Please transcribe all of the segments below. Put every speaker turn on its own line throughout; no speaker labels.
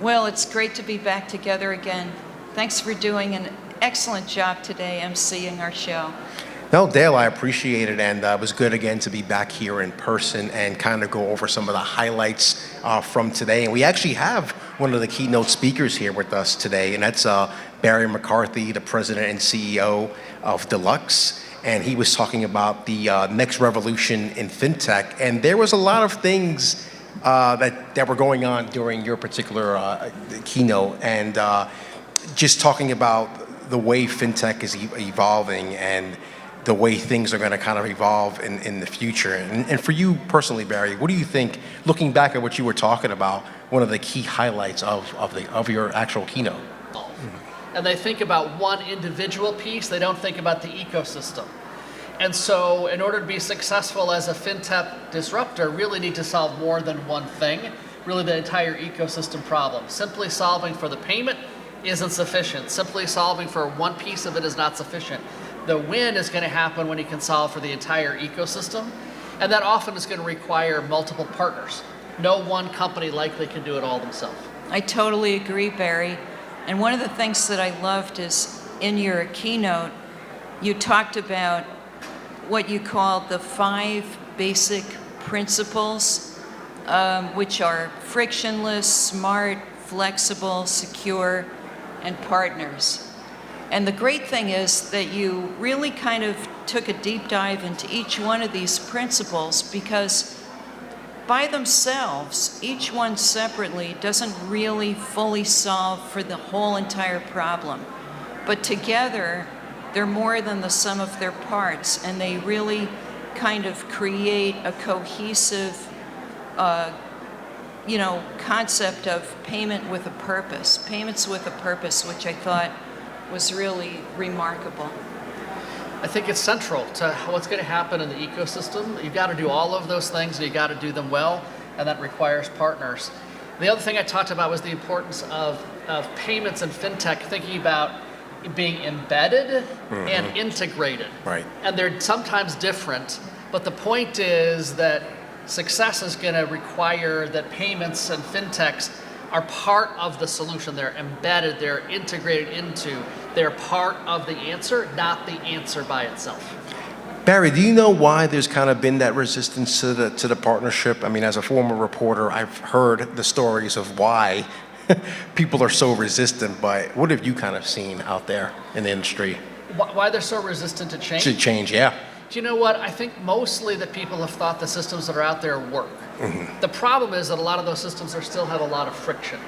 Well, it's great to be back together again. Thanks for doing an excellent job today emceeing our show.
No, Dale, I appreciate it, and it was good again to be back here in person and kind of go over some of the highlights from today. And we actually have one of the keynote speakers here with us today, and that's Barry McCarthy, the president and CEO of Deluxe. And he was talking about the next revolution in fintech, and there was a lot of things that were going on during your particular keynote, and just talking about the way fintech is evolving and the way things are going to kind of evolve in the future. And for you personally, Barry, what do you think, looking back at what you were talking about, one of the key highlights of your actual keynote?
And they think about one individual piece, they don't think about the ecosystem. And so in order to be successful as a fintech disruptor, really need to solve more than one thing, really the entire ecosystem problem. Simply solving for the payment isn't sufficient. Simply solving for one piece of it is not sufficient. The win is going to happen when you can solve for the entire ecosystem, and that often is going to require multiple partners. No one company likely can do it all themselves.
I totally agree, Barry. And one of the things that I loved is in your keynote, you talked about what you called the 5 basic principles, which are frictionless, smart, flexible, secure, and partners. And the great thing is that you really kind of took a deep dive into each one of these principles, because by themselves, each one separately doesn't really fully solve for the whole entire problem. But together, they're more than the sum of their parts, and they really kind of create a cohesive concept of payment with a purpose, payments with a purpose, which I thought was really remarkable.
I think it's central to what's going to happen in the ecosystem. You've got to do all of those things, and you've got to do them well, and that requires partners. The other thing I talked about was the importance of payments and fintech, thinking about being embedded and integrated.
Right.
And they're sometimes different, but the point is that success is going to require that payments and fintechs are part of the solution. They're embedded, they're integrated into, they're part of the answer, not the answer by itself.
Barry, do you know why there's kind of been that resistance to the partnership? I mean, as a former reporter, I've heard the stories of why people are so resistant, but what have you kind of seen out there in the industry?
Why they're so resistant to change?
To change, yeah.
Do you know what? I think mostly that people have thought the systems that are out there work. The problem is that a lot of those systems still have a lot of friction.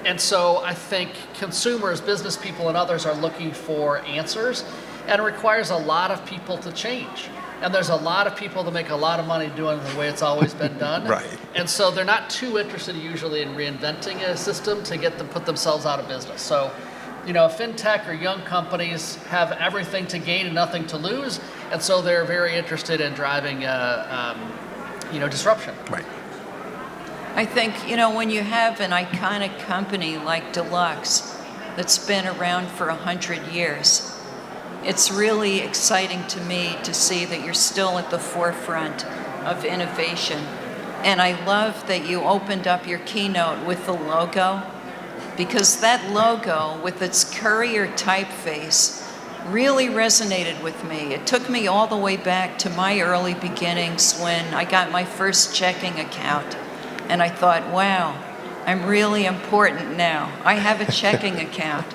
And so I think consumers, business people, and others are looking for answers, and it requires a lot of people to change. And there's a lot of people that make a lot of money doing it the way it's always been done.
Right.
And so they're not too interested usually in reinventing a system to get them put themselves out of business. So, fintech or young companies have everything to gain and nothing to lose, and so they're very interested in driving, disruption.
Right.
I think, when you have an iconic company like Deluxe that's been around for 100 years, it's really exciting to me to see that you're still at the forefront of innovation. And I love that you opened up your keynote with the logo, because that logo with its courier typeface really resonated with me. It took me all the way back to my early beginnings when I got my first checking account. And I thought, wow, I'm really important now. I have a checking account.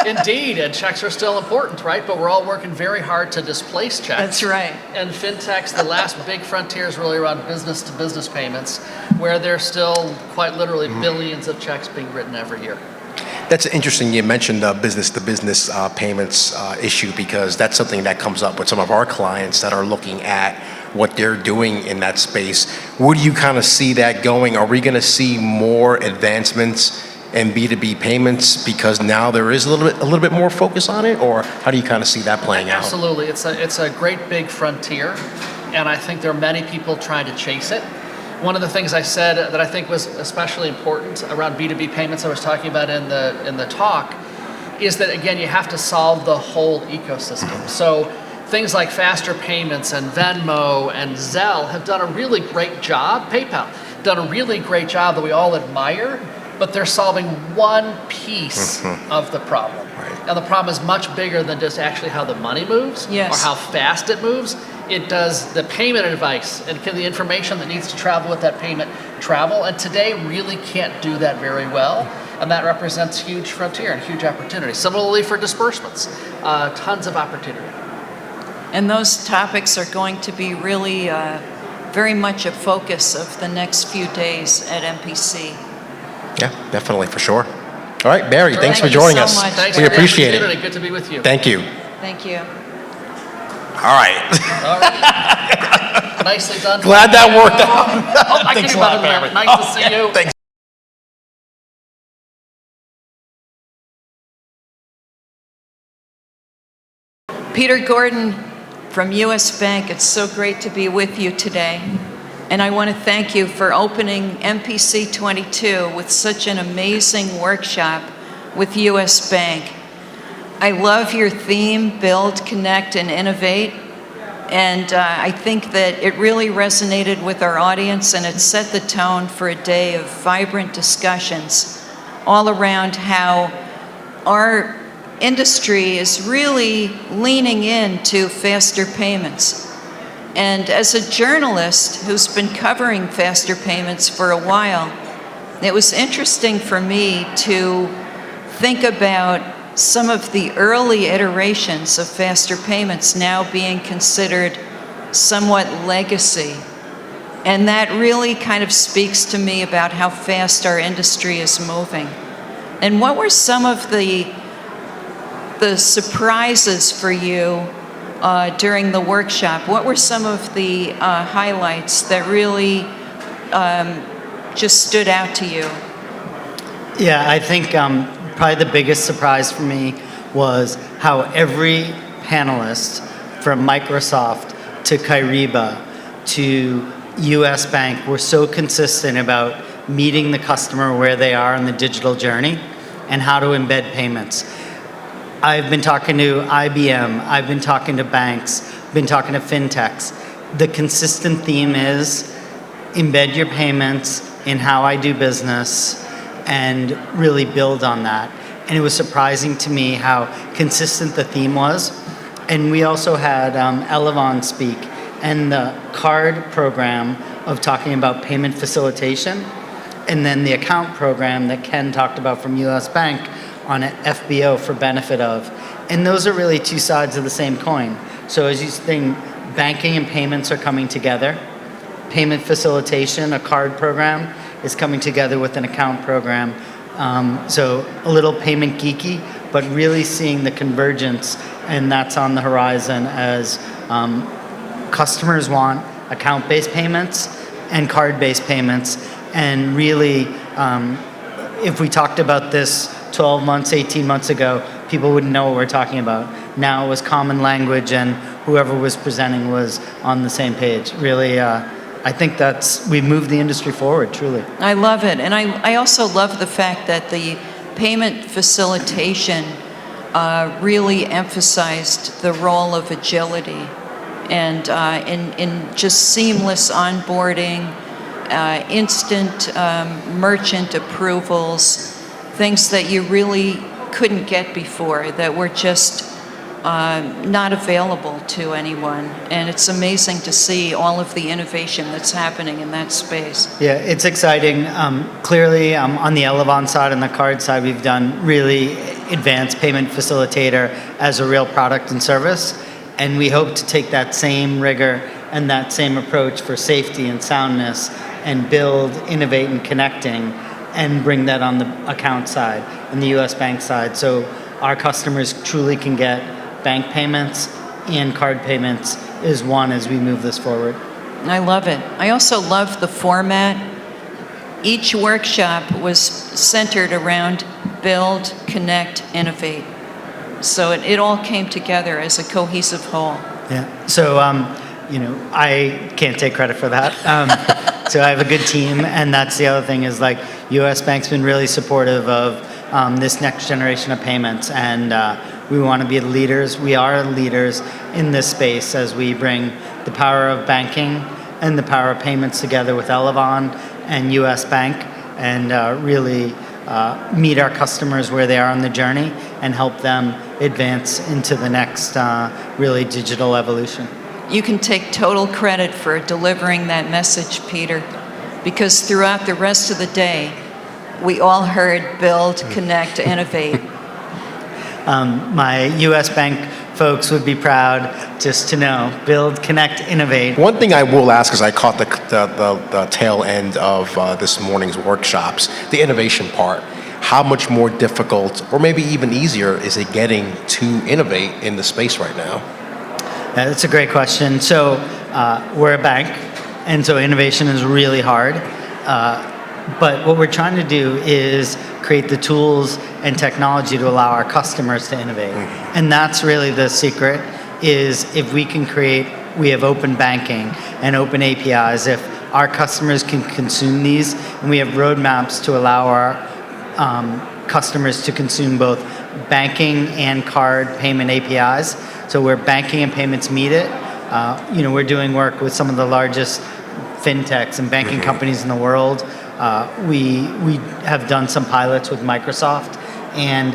Indeed, and checks are still important, right? But we're all working very hard to displace checks.
That's right.
And fintech's the last big frontier is really around business-to-business payments, where there's still quite literally billions of checks being written every year.
That's interesting. You mentioned the business-to-business payments issue, because that's something that comes up with some of our clients that are looking at what they're doing in that space. Where do you kind of see that going? Are we going to see more advancements in B2B payments because now there is a little bit more focus on it, or how do you kind of see that playing out?
Absolutely, it's a great big frontier, and I think there are many people trying to chase it. One of the things I said that I think was especially important around B2B payments I was talking about in the talk is that, again, you have to solve the whole ecosystem. So things like faster payments and Venmo and Zelle have done a really great job, PayPal, done a really great job that we all admire, but they're solving one piece of the problem. And the problem is much bigger than just actually how the money moves
Yes.
or how fast it moves. It does the payment advice and can the information that needs to travel with that payment travel. And today really can't do that very well. And that represents huge frontier and huge opportunity. Similarly for disbursements, tons of opportunity.
And those topics are going to be really very much a focus of the next few days at MPC.
Yeah, definitely, for sure. All right, Barry, thanks for
Thank you
joining
so
us.
much.
Thanks
We
for the
appreciate
opportunity.
it.
Good to be with you.
Thank you.
Thank you.
All right.
All right. Nicely done.
Glad that worked out.
Oh, I
Thanks
can
a lot,
do better
Barry.
than that. Nice to see you.
Thanks.
Peter Gordon from US Bank, it's so great to be with you today. And I want to thank you for opening MPC 22 with such an amazing workshop with US Bank. I love your theme, Build, Connect, and Innovate. And I think that it really resonated with our audience, and it set the tone for a day of vibrant discussions all around how our industry is really leaning into faster payments. And as a journalist who's been covering faster payments for a while, it was interesting for me to think about some of the early iterations of faster payments now being considered somewhat legacy. And that really kind of speaks to me about how fast our industry is moving. And what were some of the surprises for you during the workshop? What were some of the highlights that really just stood out to you?
Yeah, I think probably the biggest surprise for me was how every panelist, from Microsoft to Kyriba to US Bank, were so consistent about meeting the customer where they are in the digital journey and how to embed payments. I've been talking to IBM, I've been talking to banks, been talking to fintechs. The consistent theme is embed your payments in how I do business and really build on that. And it was surprising to me how consistent the theme was. And we also had Elevon speak, and the card program of talking about payment facilitation, and then the account program that Ken talked about from US Bank on an FBO for benefit of. And those are really two sides of the same coin. So as you think, banking and payments are coming together. Payment facilitation, a card program, is coming together with an account program. So a little payment geeky, but really seeing the convergence, and that's on the horizon as customers want account-based payments and card-based payments. And really, if we talked about this 12 months, 18 months ago, people wouldn't know what we're talking about. Now it was common language, and whoever was presenting was on the same page. Really, I think we moved the industry forward, truly.
I love it. And I also love the fact that the payment facilitation really emphasized the role of agility and in just seamless onboarding, instant merchant approvals, things that you really couldn't get before, that were just not available to anyone. And it's amazing to see all of the innovation that's happening in that space.
Yeah, it's exciting. Clearly, on the Elevon side and the card side, we've done really advanced payment facilitator as a real product and service. And we hope to take that same rigor and that same approach for safety and soundness and build, innovate, and connecting, and bring that on the account side and the US Bank side. So our customers truly can get bank payments and card payments is one as we move this forward.
I love it. I also love the format. Each workshop was centered around build, connect, innovate. So it all came together as a cohesive whole.
Yeah. So, I can't take credit for that. So I have a good team, and that's the other thing is like US Bank's been really supportive of this next generation of payments, and we want to be the leaders. We are leaders in this space as we bring the power of banking and the power of payments together with Elevon and US Bank, and really meet our customers where they are on the journey and help them advance into the next really digital evolution.
You can take total credit for delivering that message, Peter, because throughout the rest of the day, we all heard build, connect, innovate.
My U.S. Bank folks would be proud just to know, build, connect, innovate.
One thing I will ask, because I caught the tail end of this morning's workshops, the innovation part. How much more difficult, or maybe even easier, is it getting to innovate in the space right now?
That's a great question. So we're a bank, and so innovation is really hard. But what we're trying to do is create the tools and technology to allow our customers to innovate. And that's really the secret, is if we can create, we have open banking and open APIs. If our customers can consume these, and we have roadmaps to allow our customers to consume both banking and card payment APIs. So where banking and payments meet it, we're doing work with some of the largest fintechs and banking companies in the world. We have done some pilots with Microsoft, and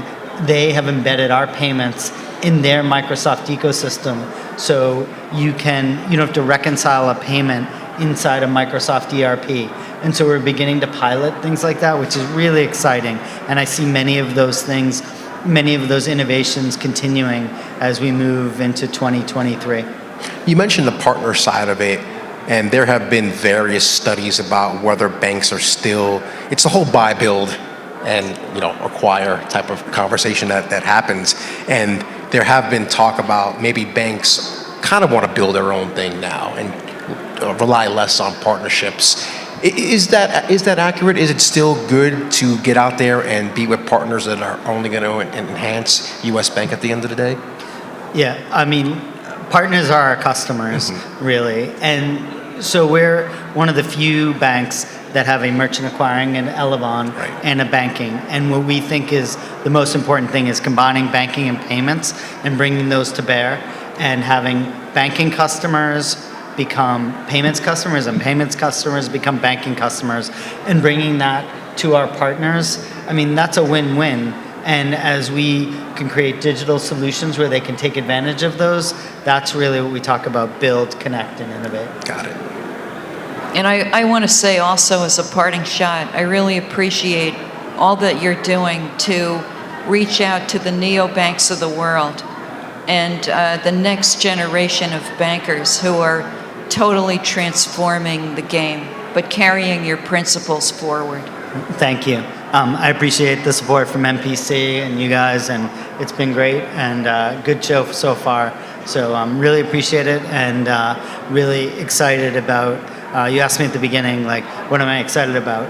they have embedded our payments in their Microsoft ecosystem. So you don't have to reconcile a payment inside a Microsoft ERP. And so we're beginning to pilot things like that, which is really exciting. And I see many of those things, many of those innovations continuing as we move into 2023.
You mentioned the partner side of it, and there have been various studies about whether banks are still, it's the whole buy, build, and acquire type of conversation that happens. And there have been talk about maybe banks kind of want to build their own thing now and rely less on partnerships. Is that accurate? Is it still good to get out there and be with partners that are only going to enhance U.S. Bank at the end of the day?
Yeah, I mean, partners are our customers, really. And so we're one of the few banks that have a merchant acquiring and Elevon and a banking. And what we think is the most important thing is combining banking and payments and bringing those to bear, and having banking customers become payments customers and payments customers become banking customers, and bringing that to our partners. I mean, that's a win-win. And as we can create digital solutions where they can take advantage of those, that's really what we talk about: build, connect, and innovate.
Got it.
And I want to say also, as a parting shot, I really appreciate all that you're doing to reach out to the neobanks of the world and the next generation of bankers who are totally transforming the game, but carrying your principles forward.
Thank you. I appreciate the support from MPC and you guys, and it's been great and good show so far. So really appreciate it, and really excited about, you asked me at the beginning, like, what am I excited about?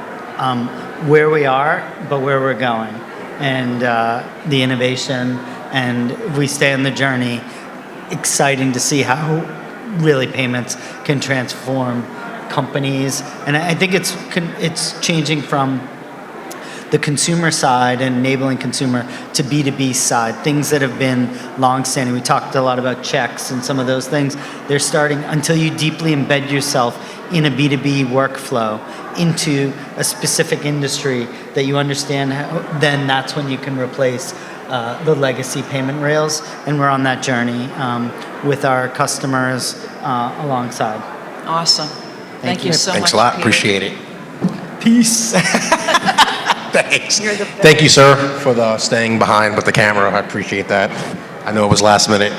Where we are, but where we're going, and the innovation, and if we stay on the journey, exciting to see how really payments can transform companies. And I think it's changing from the consumer side and enabling consumer to B2B side, things that have been long-standing. We talked a lot about checks and some of those things. They're starting, until you deeply embed yourself in a B2B workflow into a specific industry that you understand, then that's when you can replace the legacy payment rails. And we're on that journey with our customers alongside.
Awesome. Thank you so much.
Thanks a lot.
Peter.
Appreciate it.
Peace.
Thanks.
You're the best.
Thank you, sir, for staying behind with the camera. I appreciate that. I know it was last minute.